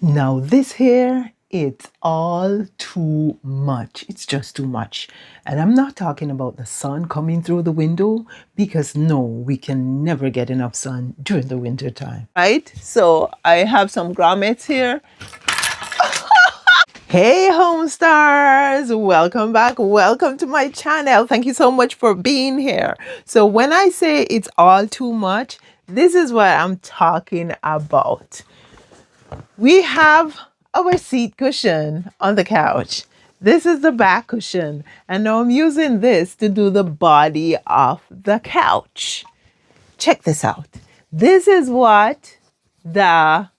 Now this here, it's all too much. It's just too much. And I'm not talking about the sun coming through the window, because no, we can never get enough sun during the winter time. Right? So I have some grommets here. Hey home stars, welcome back. Welcome to my channel. Thank you so much for being here. So when I say it's all too much, this is what I'm talking about. We have our seat cushion on the couch. This is the back cushion, and now I'm using this to do the body of the couch. Check this out. This is what the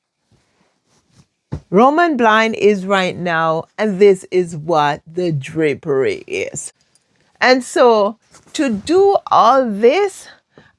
Roman blind is right now, and this is what the drapery is. And so to do all this,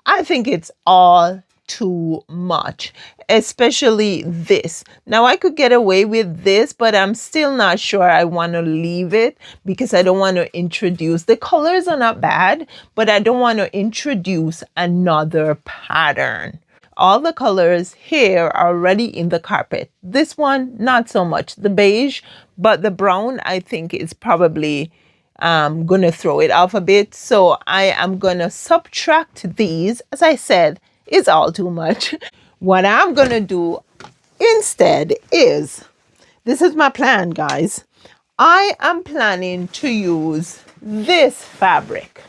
I think it's all too much, especially this. Now I could get away with this, but I'm still not sure I want to leave it because I don't want to introduce, the colors are not bad, but I don't want to introduce another pattern. All the colors here are already in the carpet. This one, not so much. The beige, but the brown, I think is probably going to throw it off a bit. So I am going to subtract these. As I said, it's all too much. What I'm going to do instead is, this is my plan, guys. I am planning to use this fabric.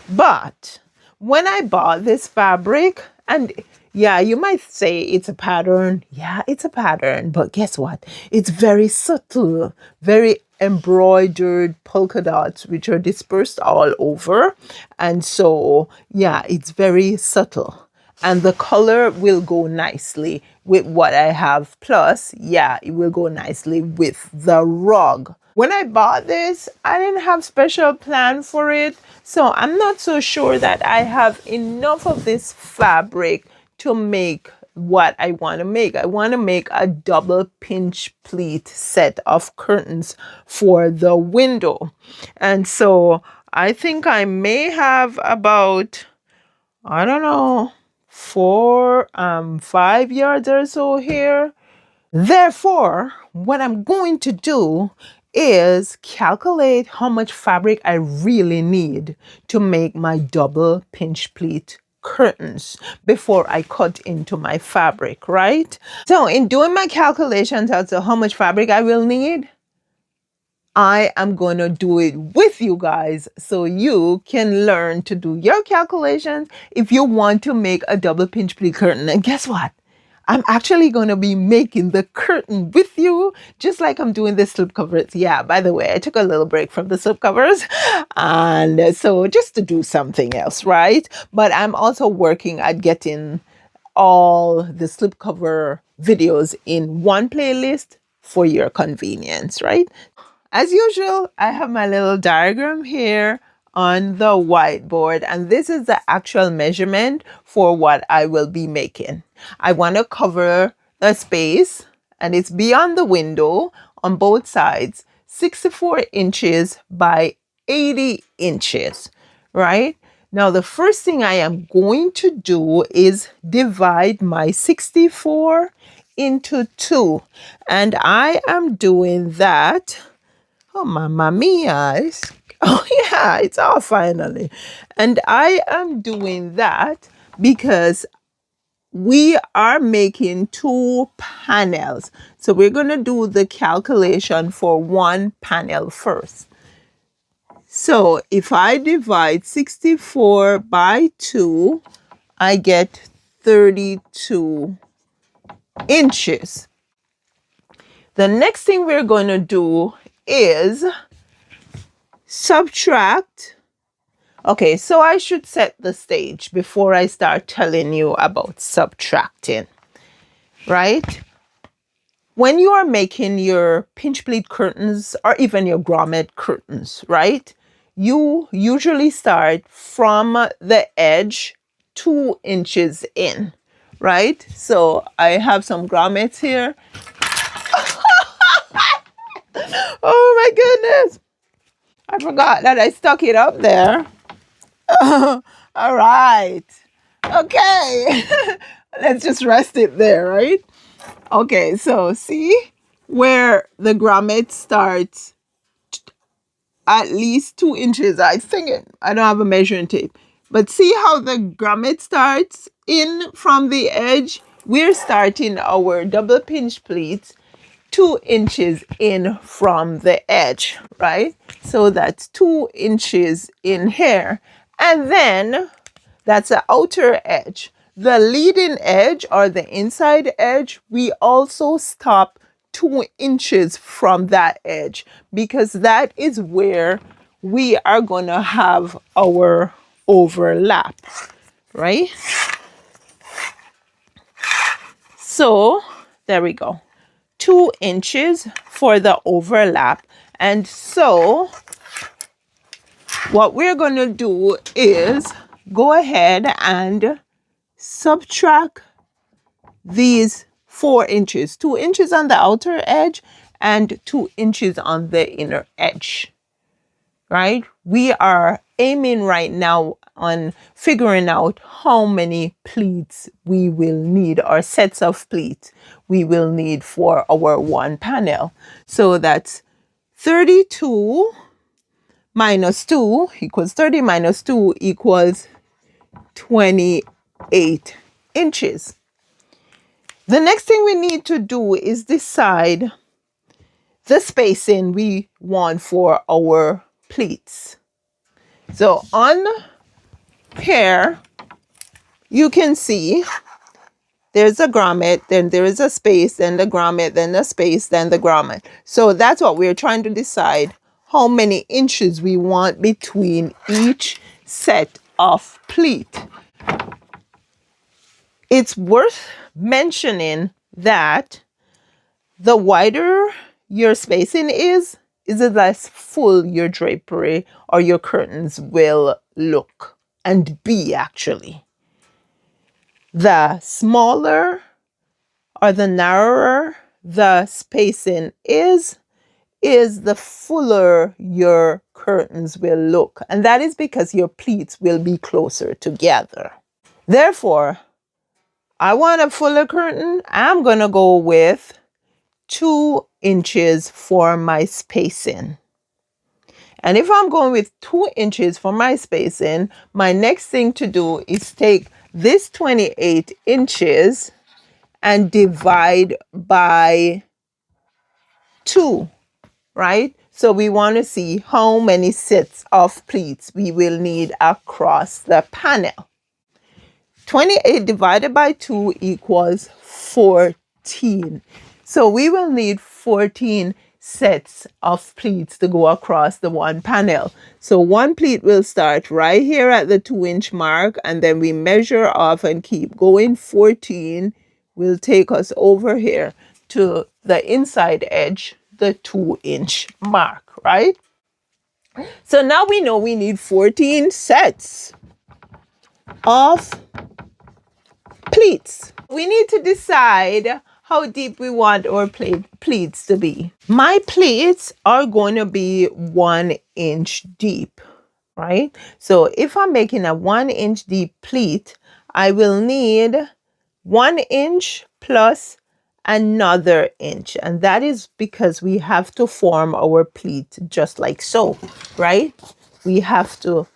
But when I bought this fabric, and yeah, you might say it's a pattern. Yeah, it's a pattern. But guess what? It's very subtle, very embroidered polka dots, which are dispersed all over. And so, yeah, it's very subtle. And the color will go nicely with what I have. Plus, yeah, it will go nicely with the rug. When I bought this, I didn't have special plan for it. So I'm not so sure that I have enough of this fabric to make what I want to make. I want to make a double pinch pleat set of curtains for the window. And so I think I may have about, I don't know, 5 yards or so here. Therefore, what I'm going to do is calculate how much fabric I really need to make my double pinch pleat curtains before I cut into my fabric, right? So in doing my calculations as to how much fabric I will need, I am going to do it with you guys so you can learn to do your calculations if you want to make a double pinch pleat curtain. And guess what? I'm actually going to be making the curtain with you, just like I'm doing the slip covers. Yeah, by the way, I took a little break from the slip covers, and so just to do something else, right? But I'm also working at getting all the slip cover videos in one playlist for your convenience, right? As usual, I have my little diagram here on the whiteboard, and this is the actual measurement for what I will be making. I want to cover a space, and it's beyond the window on both sides, 64 inches by 80 inches, right? Now, the first thing I am going to do is divide my 64 into 2, and I am doing that. Oh, mamma mia. Oh, yeah, it's all finally. And I am doing that because we are making 2 panels. So we're going to do the calculation for 1 panel first. So if I divide 64 by 2, I get 32 inches. The next thing we're going to do is subtract. Okay, so I should set the stage before I start telling you about subtracting, right? When you are making your pinch pleat curtains or even your grommet curtains, right? You usually start from the edge 2 inches in, right? So I have some grommets here. Oh my goodness. I forgot that I stuck it up there. All right. Okay. Let's just rest it there, right? Okay, so see where the grommet starts at least 2 inches. I don't have a measuring tape, but see how the grommet starts in from the edge. We're starting our double pinch pleats 2 inches in from the edge, right? So that's 2 inches in here. And then that's the outer edge. The leading edge or the inside edge, we also stop 2 inches from that edge because that is where we are going to have our overlap, right? So there we go. 2 inches for the overlap. And so what we're going to do is go ahead and subtract these 4 inches, 2 inches on the outer edge and 2 inches on the inner edge, right? We are aiming right now on figuring out how many pleats we will need, or sets of pleats we will need for our one panel. So that's 32 minus 2 equals 30 minus 2 equals 28 inches. The next thing we need to do is decide the spacing we want for our pleats. So on here, you can see there's a grommet, then there is a space, then the grommet, then the space, then the grommet. So that's what we're trying to decide, how many inches we want between each set of pleat. It's worth mentioning that the wider your spacing is the less full your drapery or your curtains will look and be actually. The smaller or the narrower the spacing is the fuller your curtains will look. And that is because your pleats will be closer together. Therefore, I want a fuller curtain. I'm going to go with 2 inches for my spacing. And if I'm going with 2 inches for my spacing, my next thing to do is take this 28 inches and divide by 2, right? So we want to see how many sets of pleats we will need across the panel. 28 divided by 2 equals 14. So we will need 14 sets of pleats to go across the one panel. So one pleat will start right here at the 2-inch mark, and then we measure off and keep going. 14 will take us over here to the inside edge, the 2-inch mark, right? So now we know we need 14 sets of pleats. We need to decide how deep we want our pleats to be. My pleats are going to be 1 inch deep, right? So if I'm making a 1 inch deep pleat, I will need 1 inch plus another inch. And that is because we have to form our pleat just like so, right? We have to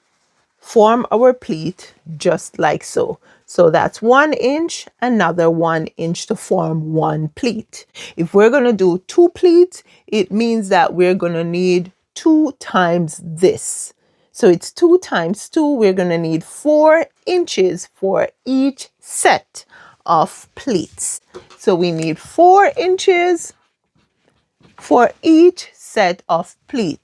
form our pleat just like so. So that's 1 inch, another 1 inch to form one pleat. If we're going to do 2 pleats, it means that we're going to need 2 times this. So it's 2 times 2. We're going to need 4 inches for each set of pleats. So we need 4 inches for each set of pleat.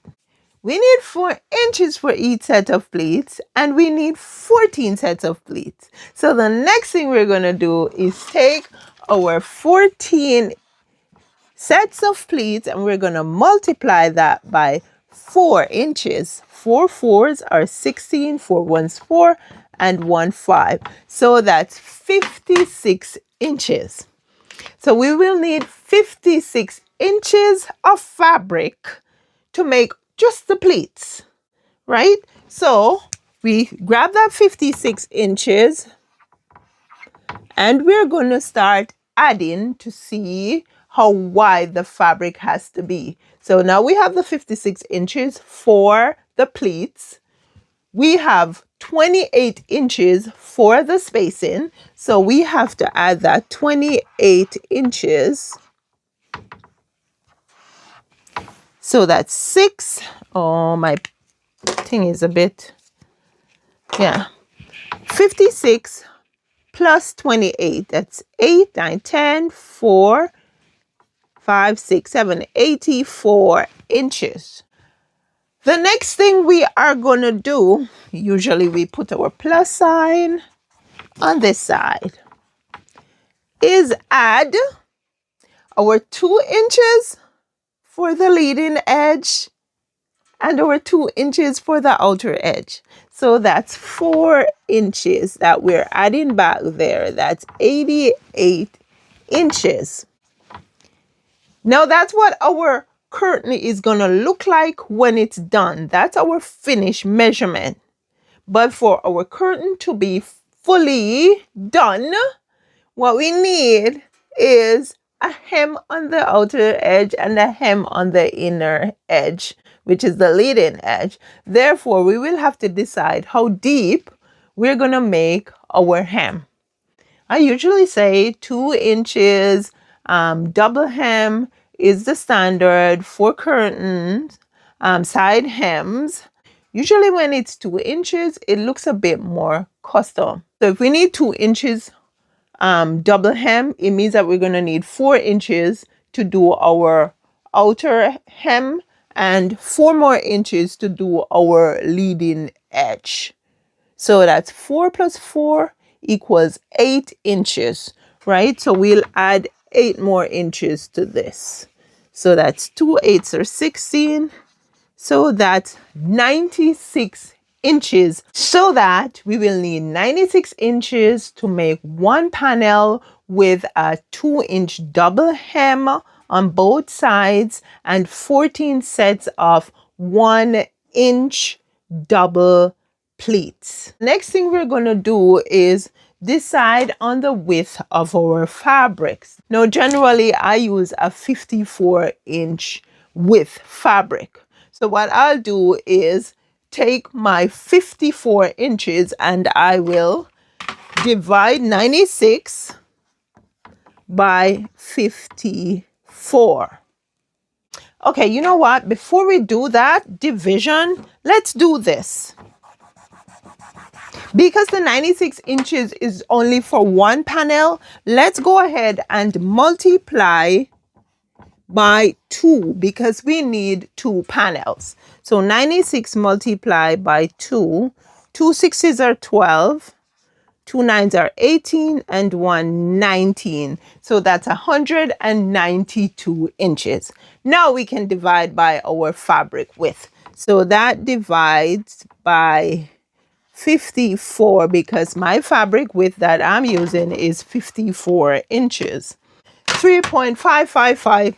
We need 4 inches for each set of pleats, and we need 14 sets of pleats. So the next thing we're going to do is take our 14 sets of pleats and we're going to multiply that by 4 inches. 4 fours are 16, 4 ones 4, and 1 5. So that's 56 inches. So we will need 56 inches of fabric to make just the pleats, right? So we grab that 56 inches and we're going to start adding to see how wide the fabric has to be. So now we have the 56 inches for the pleats. We have 28 inches for the spacing. So we have to add that 28 inches. So that's 6. Oh, my thing is a bit, yeah. 56 plus 28. That's 8, 9, 10, 4, 5, 6, 7, 84 inches. The next thing we are going to do, usually we put our plus sign on this side, is add our 2 inches for the leading edge and our 2 inches for the outer edge. So that's 4 inches that we're adding back there. That's 88 inches. Now that's what our curtain is going to look like when it's done. That's our finished measurement. But for our curtain to be fully done, what we need is a hem on the outer edge and a hem on the inner edge, which is the leading edge. Therefore, we will have to decide how deep we're going to make our hem. I usually say 2 inches. Double hem is the standard for curtains, side hems. Usually when it's 2 inches, it looks a bit more custom. So if we need 2 inches double hem, it means that we're going to need 4 inches to do our outer hem and 4 more inches to do our leading edge. So that's 4 plus 4 equals 8 inches, right? So we'll add 8 more inches to this. So that's 2 8s or 16. So that's 96 inches. So that we will need 96 inches to make one panel with a 2-inch double hem on both sides and 14 sets of 1-inch double pleats. Next thing we're going to do is decide on the width of our fabrics. Now, generally, I use a 54-inch width fabric. So what I'll do is take my 54 inches and I will divide 96 by 54. Okay, you know what? Before we do that division, let's do this. Because the 96 inches is only for one panel, let's go ahead and multiply by 2 because we need 2 panels. So 96 multiplied by 2, 2 6s are 12, 2 9s are 18, and 1 19. So that's 192 inches. Now we can divide by our fabric width. So that divides by 54 because my fabric width that I'm using is 54 inches. 3.555.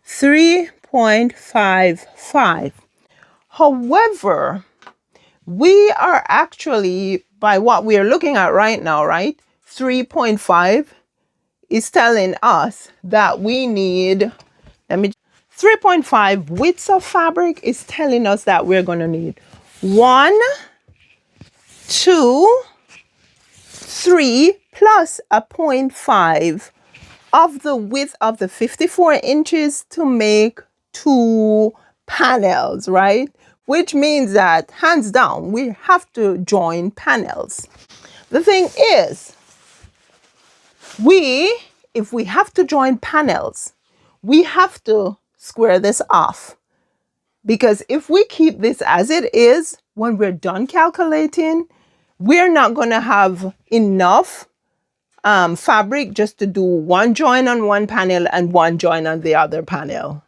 3.55. However, we are actually, by what we are looking at right now, right? 3.5 is telling us that we need, 3.5 widths of fabric is telling us that we're going to need 1, 2, 3 plus a 0.5 of the width of the 54 inches to make 2 panels, right? Which means that hands down, we have to join panels. The thing is, if we have to join panels, we have to square this off. Because if we keep this as it is, when we're done calculating, we're not going to have enough fabric just to do one join on one panel and one join on the other panel.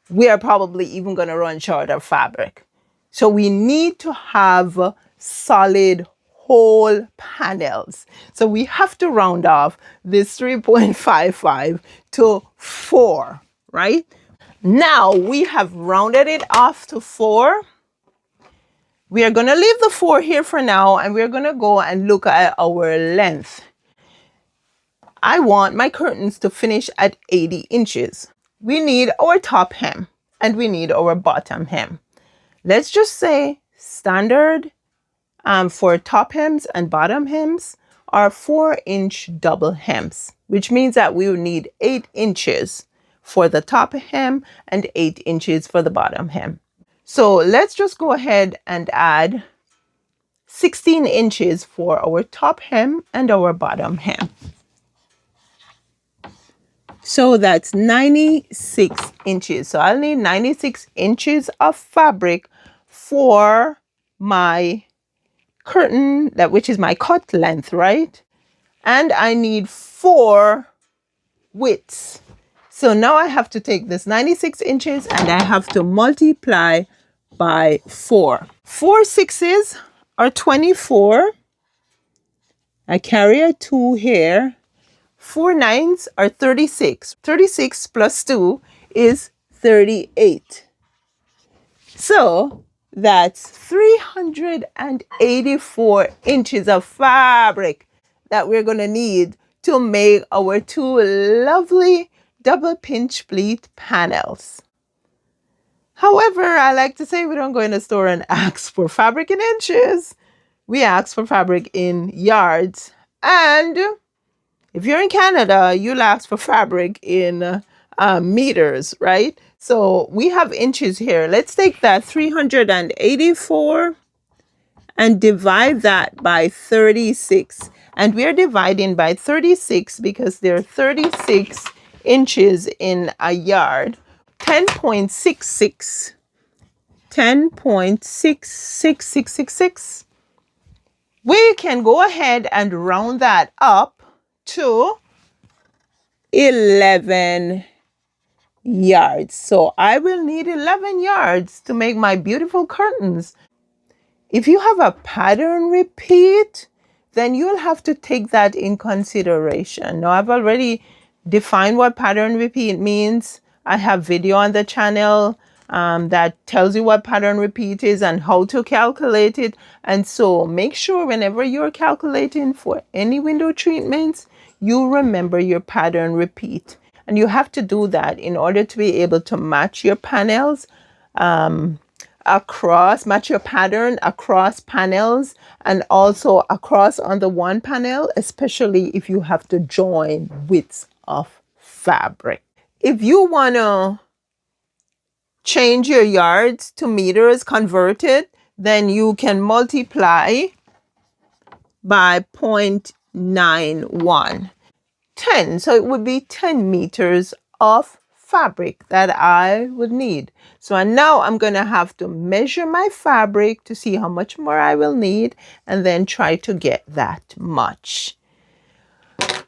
We are probably even going to run short of fabric. So we need to have solid whole panels. So we have to round off this 3.55 to 4, right? Now we have rounded it off to 4. We are going to leave the 4 here for now, and we're going to go and look at our length. I want my curtains to finish at 80 inches. We need our top hem and we need our bottom hem. Let's just say standard for top hems and bottom hems are 4-inch double hems, which means that we will need 8 inches for the top hem and 8 inches for the bottom hem. So let's just go ahead and add 16 inches for our top hem and our bottom hem. So that's 96 inches. So I'll need 96 inches of fabric for my curtain, which is my cut length, right? And I need 4 widths. So now I have to take this 96 inches and I have to multiply by 4. 4 6s are 24. I carry a 2 here. 4 9s are 36. 36 plus 2 is 38. So that's 384 inches of fabric that we're going to need to make our 2 lovely double pinch pleat panels. However, I like to say we don't go in the store and ask for fabric in inches. We ask for fabric in yards. And if you're in Canada, you'll ask for fabric in meters, right? So we have inches here. Let's take that 384 and divide that by 36. And we're dividing by 36 because there are 36 inches in a yard. 10.66. 10.66666. We can go ahead and round that up to 11 yards. So I will need 11 yards to make my beautiful curtains. If you have a pattern repeat, then you'll have to take that in consideration. Now, I've already defined what pattern repeat means. I have video on the channel that tells you what pattern repeat is and how to calculate it. And so make sure whenever you're calculating for any window treatments, you remember your pattern repeat. And you have to do that in order to be able to match your panels match your pattern across panels and also across on the one panel, especially if you have to join widths of fabric. If you want to change your yards to meters converted, then you can multiply by 0.91. 10. So it would be 10 meters of fabric that I would need. So now I'm going to have to measure my fabric to see how much more I will need and then try to get that much.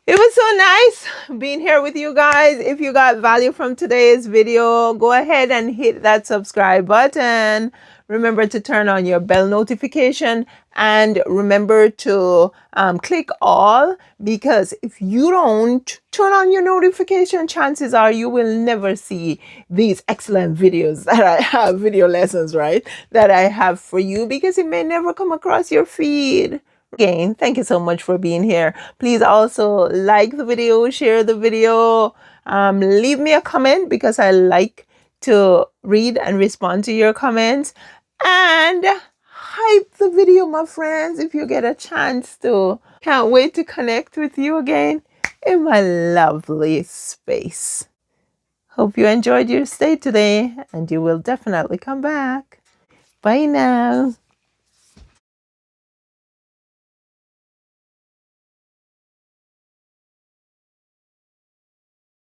It was so nice being here with you guys. If you got value from today's video, go ahead and hit that subscribe button. Remember to turn on your bell notification and remember to click all, because if you don't turn on your notification, chances are you will never see these excellent videos that I have, video lessons, right, that I have for you, because it may never come across your feed. Again, thank you so much for being here. Please also like the video, share the video, leave me a comment because I like to read and respond to your comments, and hype the video, my friends, if you get a chance to. Can't wait to connect with you again in my lovely space. Hope you enjoyed your stay today and you will definitely come back. Bye now.